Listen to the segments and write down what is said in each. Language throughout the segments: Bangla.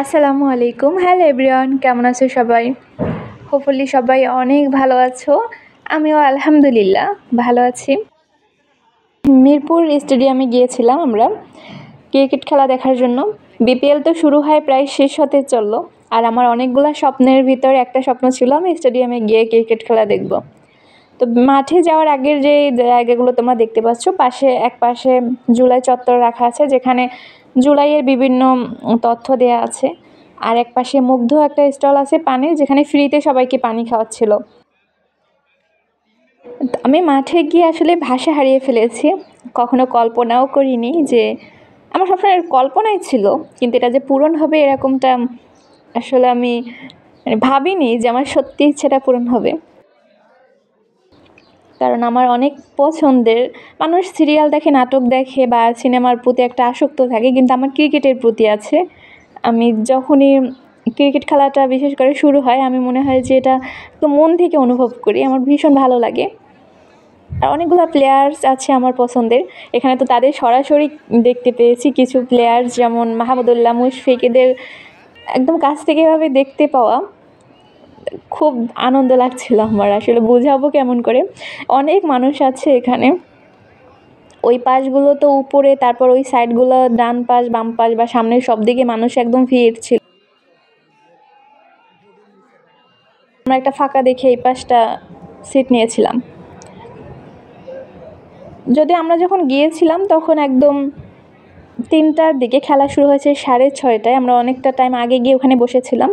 আসসালামু আলাইকুম। হ্যালো এভরিওয়ান, কেমন আছো সবাই? হোপফুলি সবাই অনেক ভালো আছো। আমিও আলহামদুলিল্লাহ ভালো আছি। মিরপুর স্টেডিয়ামে গিয়েছিলাম আমরা ক্রিকেট খেলা দেখার জন্য। বিপিএল তো শুরু হয় প্রায় শেষ হতে চললো, আর আমার অনেকগুলো স্বপ্নের ভিতরে একটা স্বপ্ন ছিল আমি স্টেডিয়ামে গিয়ে ক্রিকেট খেলা দেখব। তো মাঠে যাওয়ার আগের যে জায়গাগুলো তোমরা দেখতে পাচ্ছ, এক পাশে জুলাই চত্বর রাখা আছে, যেখানে জুলাইয়ের বিভিন্ন তথ্য দেয়া আছে। আর এক পাশে মুগ্ধ একটা স্টল আছে পানির, যেখানে ফ্রিতে সবাইকে পানি খাওয়াচ্ছিল। আমি মাঠে গিয়ে আসলে ভাষা হারিয়ে ফেলেছি। কখনো কল্পনাও করিনি যে, আমার সবসময় কল্পনাই ছিল, কিন্তু এটা যে পূরণ হবে এরকমটা আসলে আমি ভাবিনি যে আমার সত্যি ইচ্ছেটা পূরণ হবে। কারণ আমার অনেক পছন্দের, মানুষ সিরিয়াল দেখে, নাটক দেখে বা সিনেমার প্রতি একটা আসক্ত থাকে, কিন্তু আমার ক্রিকেটের প্রতি আছে। আমি যখনই ক্রিকেট খেলাটা বিশেষ করে শুরু হয়, আমি মনে হয় যে এটা তো মন থেকে অনুভব করি, আমার ভীষণ ভালো লাগে। আর অনেকগুলো প্লেয়ার্স আছে আমার পছন্দের, এখানে তো তাদের সরাসরি দেখতে পেয়েছি। কিছু প্লেয়ার্স যেমন মাহমুদুল্লাহ, মুশফিক, এদের একদম কাছ থেকে এভাবে দেখতে পাওয়া খুব আনন্দ লাগছিল আমার। আসলে বোঝাবো কেমন করে, অনেক মানুষ আছে এখানে। ওই পাশগুলো তো উপরে, তারপর ওই সাইডগুলো ডান পাশ, বাম পাশ বা সামনের সব দিকে মানুষ একদম ভিড় ছিল। আমরা একটা ফাঁকা দেখে এই পাশটা সিট নিয়েছিলাম। যদি আমরা যখন গিয়েছিলাম তখন একদম 3টার দিকে, খেলা শুরু হয়েছে 6:30টায়। আমরা অনেকটা টাইম আগে গিয়ে ওখানে বসেছিলাম,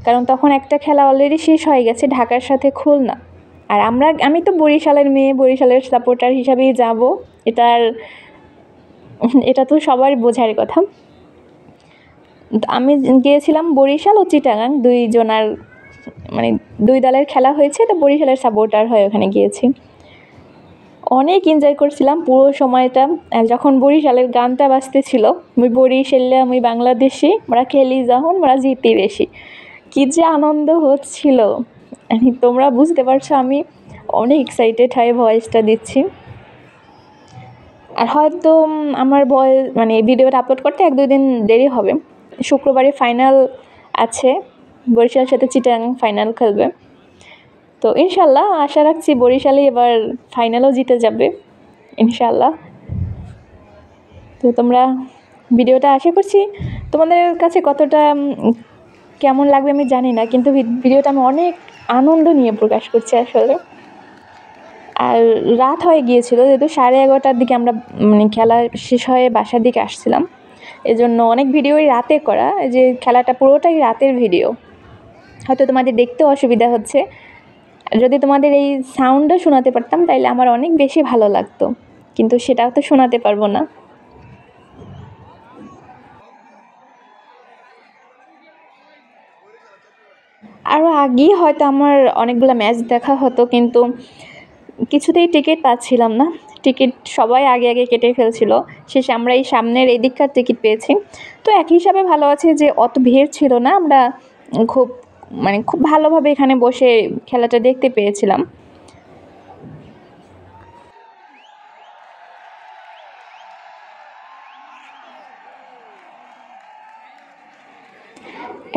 কারণ তখন একটা খেলা অলরেডি শেষ হয়ে গেছে, ঢাকার সাথে খুলনা। আর আমি তো বরিশালের মেয়ে, বরিশালের সাপোর্টার হিসাবেই যাব। এটা তো সবার বোঝার কথা। আমি গিয়েছিলাম বরিশাল ও চিটাগাং, মানে দুই দলের খেলা হয়েছে, তো বরিশালের সাপোর্টার হয়ে ওখানে গিয়েছি। অনেক এনজয় করছিলাম পুরো সময়টা। আর যখন বরিশালের গানটা বাজতেছিল, মুই বরিশাল্লা মুই বাংলাদেশি, আমরা খেলি যখন আমরা জিতি বেশি, কি যে আনন্দ হচ্ছিল তোমরা বুঝতে পারছো। আমি অনেক এক্সাইটেড হয়ে ভয়েসটা দিচ্ছি। আর হয়তো আমার মানে ভিডিওটা আপলোড করতে 1-2 দিন দেরি হবে। শুক্রবারে ফাইনাল আছে, বরিশালের সাথে চিটাগাং ফাইনাল খেলবে। তো ইনশাল্লাহ আশা রাখছি বরিশালই এবার ফাইনালও জিতে যাবে ইনশাল্লাহ। তো তোমরা ভিডিওটা আশা করছি তোমাদের কাছে কতটা কেমন লাগবে আমি জানি না, কিন্তু ভিডিওটা আমি অনেক আনন্দ নিয়ে প্রকাশ করছি আসলে। আর রাত হয়ে গিয়েছিল, যেহেতু 11:30টার দিকে আমরা মানে খেলা শেষ হয়ে বাসার দিকে আসছিলাম, এজন্য অনেক ভিডিওই রাতে করা। এই যে খেলাটা পুরোটাই রাতের ভিডিও, হয়তো তোমাদের দেখতেও অসুবিধা হচ্ছে। যদি তোমাদের এই সাউন্ডও শোনাতে পারতাম তাইলে আমার অনেক বেশি ভালো লাগতো, কিন্তু সেটাও তো শোনাতে পারবো না। আরও আগেই হয়তো আমার অনেকগুলো ম্যাচ দেখা হতো, কিন্তু কিছুতেই টিকিট পাচ্ছিলাম না। টিকিট সবাই আগে আগে কেটে ফেলছিল, শেষে আমরা এই সামনের এই দিককার টিকিট পেয়েছি। তো এক হিসাবে ভালো আছে যে অত ভিড় ছিল না, আমরা খুব খুব ভালোভাবে এখানে বসে খেলাটা দেখতে পেয়েছিলাম।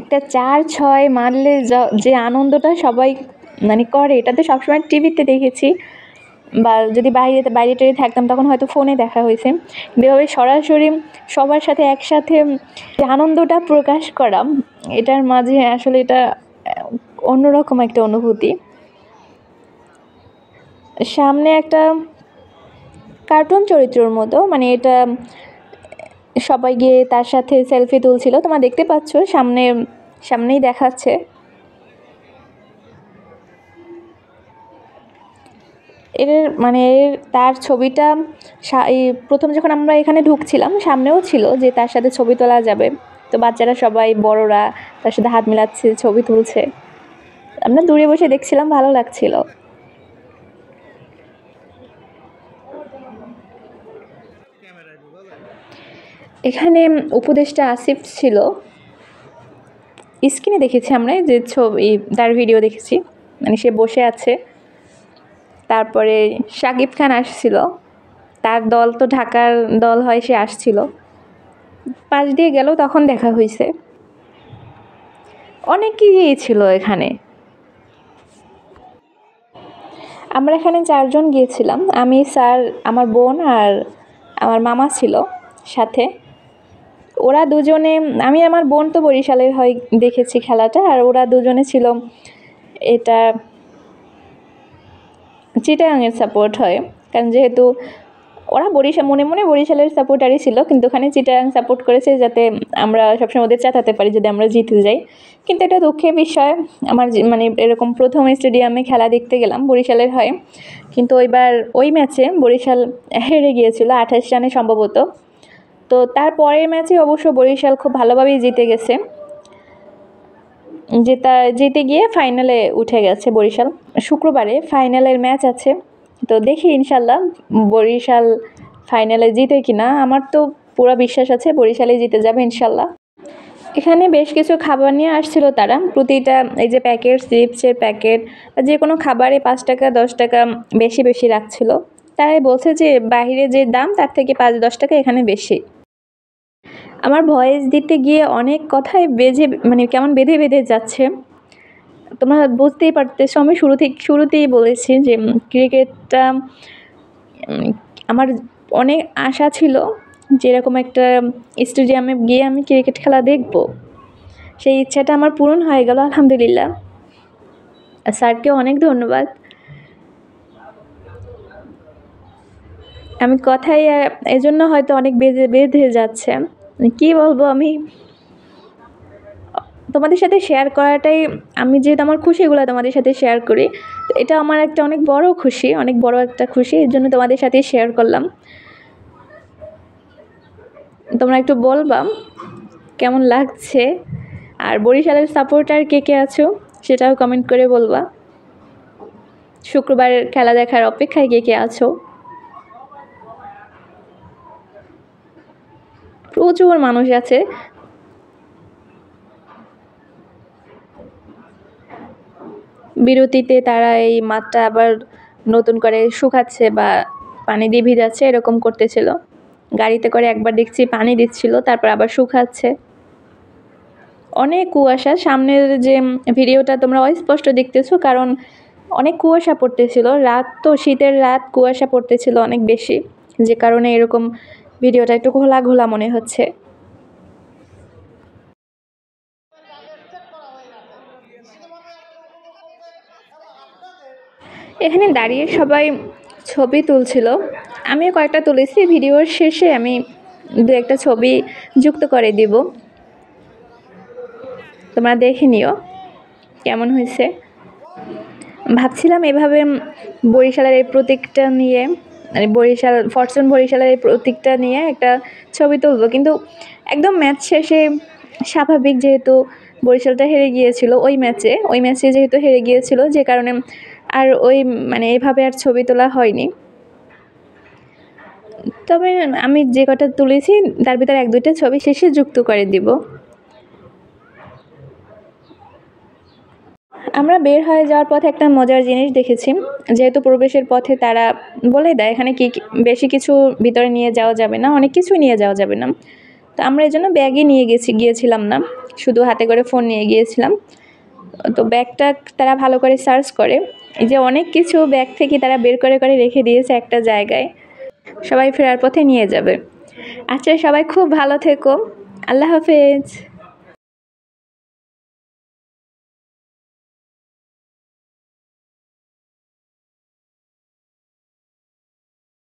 একটা 4-6 মারলে যে আনন্দটা সবাই করে, এটা তো সবসময় টিভিতে দেখেছি, বা যদি বাইরে টাইরে থাকতাম তখন হয়তো ফোনে দেখা হয়েছে। এভাবে সরাসরি সবার সাথে একসাথে যে আনন্দটা প্রকাশ করা, এটার মাঝে আসলে এটা অন্যরকম একটা অনুভূতি। সামনে একটা কার্টুন চরিত্রের মতো, এটা সবাই গিয়ে তার সাথে সেলফি তুলছিল, তোমরা দেখতে পাচ্ছ সামনেই দেখাচ্ছে। তার ছবিটা এই প্রথম যখন আমরা এখানে ঢুকছিলাম, সামনেও ছিল যে তার সাথে ছবি তোলা যাবে। তো বাচ্চারা সবাই, বড়রা তার সাথে হাত মেলাচ্ছে, ছবি তুলছে। আমরা দূরে বসে দেখছিলাম, ভালো লাগছিল। এখানে উপদেষ্টা আসিফ ছিল, স্ক্রিনে দেখেছি আমরা, যে ছবি তার ভিডিও দেখেছি, সে বসে আছে। তারপরে শাকিব খান আসছিল, তার দল তো ঢাকার দল হয়, সে আসছিল, পাশ দিয়ে গেল, তখন দেখা হয়েছে। অনেকেই ছিল এখানে। আমরা এখানে 4 জন গিয়েছিলাম, আমি, স্যার, আমার বোন আর আমার মামা ছিল সাথে। ওরা দুজনে, আমি আমার বোন তো বরিশালের হয়ে দেখেছি খেলাটা, আর ওরা দুজনে ছিল এটা চিটাগাংয়ের সাপোর্ট হয়, কারণ যেহেতু ওরা বরিশাল মনে মনে বরিশালের সাপোর্টারই ছিল, কিন্তু ওখানে চিটাগাং সাপোর্ট করেছে যাতে আমরা সবসময় ওদের চেতাতে পারি যদি আমরা জিতে যাই। কিন্তু এটা দুঃখের বিষয়, আমার মানে এরকম প্রথম স্টেডিয়ামে খেলা দেখতে গেলাম বরিশালের হয়ে, কিন্তু ওই ম্যাচে বরিশাল হেরে গিয়েছিল 28 রানে সম্ভবত। তো তার পরের ম্যাচে অবশ্য বরিশাল খুব ভালোভাবেই জিতে গেছে, জিতে গিয়ে ফাইনালে উঠে গেছে বরিশাল। শুক্রবারে ফাইনালের ম্যাচ আছে, তো দেখি ইনশাল্লাহ বরিশাল ফাইনালে জিতে কিনা। আমার তো পুরো বিশ্বাস আছে বরিশালে জিতে যাবে ইনশাল্লাহ। এখানে বেশ কিছু খাবার নিয়ে আসছিল তারা, প্রতিটা এই যে প্যাকেট, চিপসের প্যাকেট বা যে কোনো খাবারে 5 টাকা 10 টাকা বেশি বেশি রাখছিল। তারাই বলছে যে বাইরে যে দাম তার থেকে 5-10 টাকা এখানে বেশি। আমার ভয়েস দিতে গিয়ে অনেক কথাই মানে কেমন বেঁধে বেঁধে যাচ্ছে, তোমরা বুঝতেই পারতেছো। আমি শুরুতেই বলেছি যে ক্রিকেটটা আমার অনেক আশা ছিল যে এরকম একটা স্টেডিয়ামে গিয়ে আমি ক্রিকেট খেলা দেখব, সেই ইচ্ছাটা আমার পূরণ হয়ে গেল আলহামদুলিল্লাহ। স্যারকে অনেক ধন্যবাদ। আমি কথাই এজন্য হয়তো অনেক বেঁধে বেঁধে যাচ্ছে, কি বলবো আমি। তোমাদের সাথে শেয়ার করাটাই, আমি যেহেতু আমার খুশিগুলো তোমাদের সাথে শেয়ার করি, তো এটা আমার একটা অনেক বড় খুশি, অনেক বড় একটা খুশি, এর জন্য তোমাদের সাথে শেয়ার করলাম। তোমরা একটু বলবা কেমন লাগছে, আর বরিশালের সাপোর্টার কে কে আছো সেটাও কমেন্ট করে বলবা। শুক্রবার খেলা দেখার অপেক্ষায় কে কে আছো। প্রচুর মানুষ আছে। বিরতিতে তারা এই মাঠটা আবার নতুন করে শুকাচ্ছে বা পানি দিয়ে ভিজাচ্ছে, এরকম করতেছিল। গাড়িতে করে একবার দেখছি পানি দিচ্ছিল, তারপর আবার শুকাচ্ছে। অনেক কুয়াশা, সামনের যে ভিডিওটা তোমরা অস্পষ্ট দেখতেছো কারণ অনেক কুয়াশা পড়তেছিল, রাত তো, শীতের রাত, কুয়াশা পড়তেছিল অনেক বেশি, যে কারণে এরকম ভিডিওটা একটু ঘোলা ঘোলা মনে হচ্ছে। এখানে দাঁড়িয়ে সবাই ছবি তুলছিল, আমিও কয়েকটা তুলেছি। ভিডিওর শেষে আমি 2-একটা ছবি যুক্ত করে দিব, তোমরা দেখে নিও কেমন হয়েছে। ভাবছিলাম এভাবে বরিশালের এই প্রতীকটা নিয়ে, মানে ফরচুন বরিশালের এই প্রতীকটা নিয়ে একটা ছবি তুলবো, কিন্তু একদম ম্যাচ শেষে, স্বাভাবিক যেহেতু বরিশালটা হেরে গিয়েছিল ওই ম্যাচে যেহেতু হেরে গিয়েছিল, যে কারণে আর মানে এভাবে আর ছবি তোলা হয়নি। তবে আমি যে কটা তুলেছি তার ভিতরে 1-2টা ছবি শেষে যুক্ত করে দিব। আমরা বের হয়ে যাওয়ার পথে একটা মজার জিনিস দেখেছি, যেহেতু প্রবেশের পথে তারা বলে দেয় এখানে কি বেশি কিছু ভিতরে নিয়ে যাওয়া যাবে না, অনেক কিছুই নিয়ে যাওয়া যাবে না। তো আমরা এই জন্য ব্যাগই নিয়ে গিয়েছিলাম না, শুধু হাতে করে ফোন নিয়ে গিয়েছিলাম। তো ব্যাগটা তারা ভালো করে সার্চ করে, এই যে অনেক কিছু ব্যাগ থেকে তারা বের করে করে রেখে দিয়েছে একটা জায়গায়, সবাই ফেরার পথে নিয়ে যাবে। আচ্ছা, সবাই খুব ভালো থেকো, আল্লাহ হাফেজ।